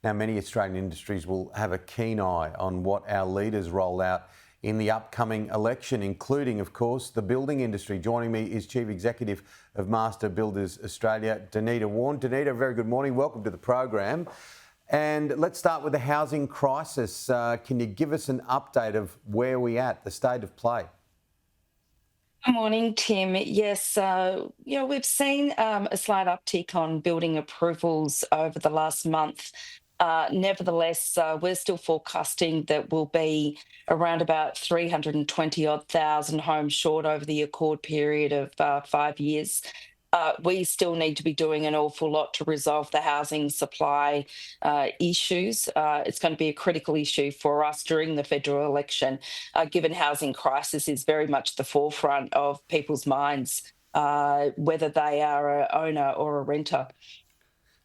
Now, many Australian industries will have a keen eye on what our leaders roll out in the upcoming election, including, of course, the building industry. Joining me is Chief Executive of Master Builders Australia, Denita Wawn. Denita, very good morning. Welcome to the program. And let's start with the housing crisis. Can you give us an update of where we're at, the state of play? Good morning, Tim. Yes, we've seen a slight uptick on building approvals over the last month. Nevertheless, we're still forecasting that we'll be around about 320 odd thousand homes short over the accord period of 5 years. We still need to be doing an awful lot to resolve the housing supply issues. It's going to be a critical issue for us during the federal election, given housing crisis is very much the forefront of people's minds, whether they are an owner or a renter.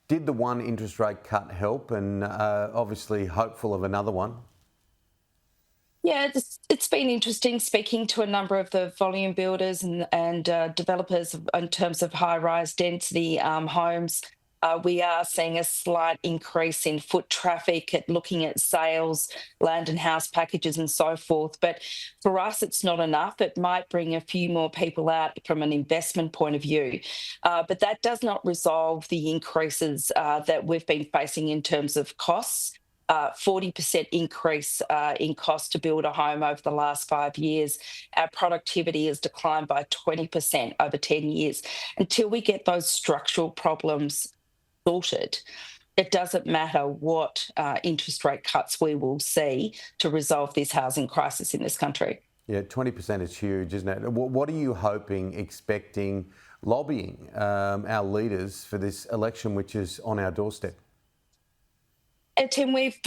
Did the one interest rate cut help, and obviously hopeful of another one? Yeah, it's been interesting speaking to a number of the volume builders and developers in terms of high-rise density homes. We are seeing a slight increase in foot traffic at looking at sales, land and house packages and so forth. But for us, it's not enough. It might bring a few more people out from an investment point of view. But that does not resolve the increases that we've been facing in terms of costs. 40% increase in cost to build a home over the last 5 years. Our productivity has declined by 20% over 10 years. Until we get those structural problems sorted, it doesn't matter what interest rate cuts we will see to resolve this housing crisis in this country. Yeah, 20% is huge, isn't it? What are you hoping, expecting, lobbying our leaders for this election, which is on our doorstep? Tim, we've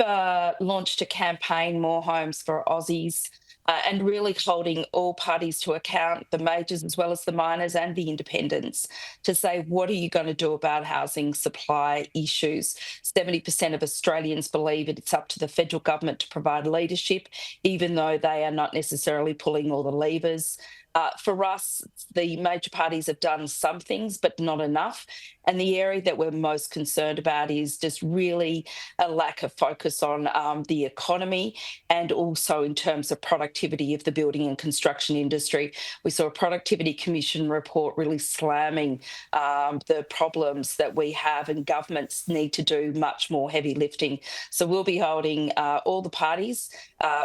launched a campaign, More Homes for Aussies, and really holding all parties to account, the majors as well as the minors and the independents, to say, what are you going to do about housing supply issues? 70% of Australians believe it's up to the federal government to provide leadership, even though they are not necessarily pulling all the levers. For us, the major parties have done some things, but not enough. And the area that we're most concerned about is just really a lack of focus on the economy and also in terms of productivity of the building and construction industry. We saw a Productivity Commission report really slamming the problems that we have, and governments need to do much more heavy lifting. So we'll be holding all the parties,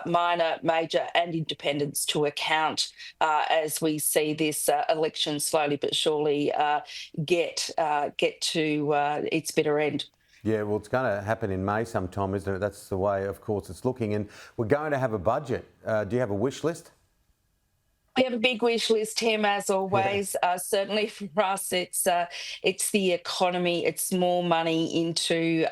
minor, major and independents, to account as we see this election slowly but surely get to its bitter end. Yeah, well, it's going to happen in May sometime, isn't it? That's the way, of course, it's looking. And we're going to have a budget. Do you have a wish list? We have a big wish list, Tim, as Yeah. always. Certainly for us, it's the economy. It's more money into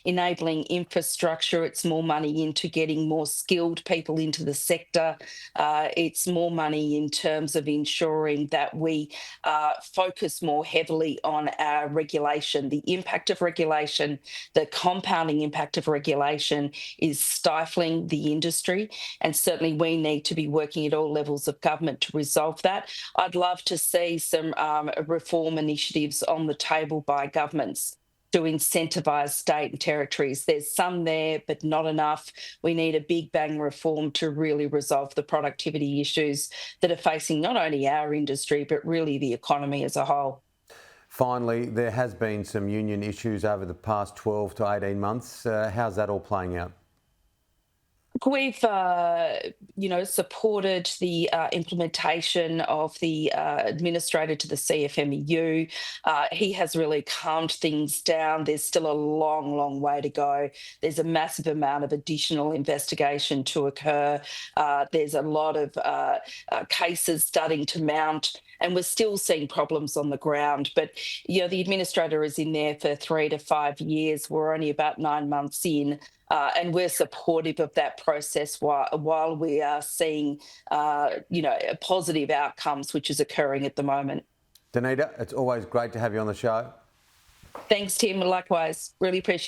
enabling infrastructure. It's more money into getting more skilled people into the sector. It's more money in terms of ensuring that we focus more heavily on our regulation. The impact of regulation, the compounding impact of regulation, is stifling the industry, and certainly we need to be working at all levels of government to resolve that. I'd love to see some reform initiatives on the table by governments to incentivise state and territories. There's some there, but not enough. We need a big bang reform to really resolve the productivity issues that are facing not only our industry, but really the economy as a whole. Finally, there has been some union issues over the past 12 to 18 months. How's that all playing out? We've, supported the implementation of the administrator to the CFMEU. He has really calmed things down. There's still a long, long way to go. There's a massive amount of additional investigation to occur. There's a lot of cases starting to mount, and we're still seeing problems on the ground. But, the administrator is in there for 3 to 5 years. We're only about 9 months in. And we're supportive of that process while we are seeing, positive outcomes, which is occurring at the moment. Denita, it's always great to have you on the show. Thanks, Tim. Likewise. Really appreciate it.